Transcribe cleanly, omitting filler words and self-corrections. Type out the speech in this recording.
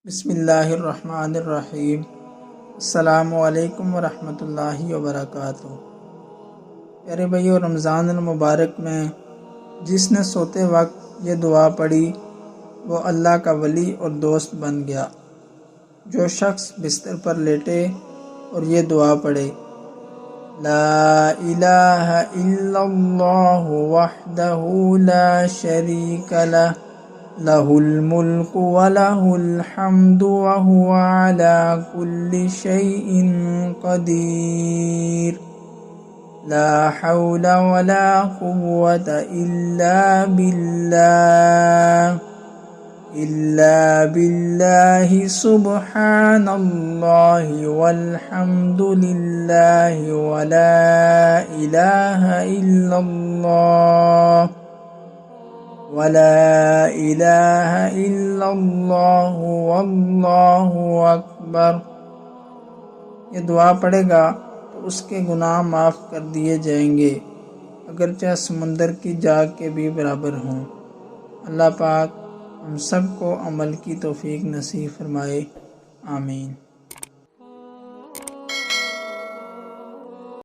بسم اللہ الرحمن الرحیم۔ السلام علیکم ورحمۃ اللہ وبرکاتہ۔ پیارے بھائیو، رمضان المبارک میں جس نے سوتے وقت یہ دعا پڑھی وہ اللہ کا ولی اور دوست بن گیا۔ جو شخص بستر پر لیٹے اور یہ دعا پڑھے، لا الہ الا اللہ وحدہ لا شریک لہ لہ الملک ولہ الحمد وہو علی کل شیء قدیر، لا حول ولا قوة إلا بالله سبحان اللہ والحمد للہ ولا الہ الا اللہ واللہ اکبر۔ یہ دعا پڑھے گا تو اس کے گناہ معاف کر دیے جائیں گے، اگرچہ سمندر کی جاگ کے بھی برابر ہوں۔ اللہ پاک ہم سب کو عمل کی توفیق نصیب فرمائے، آمین۔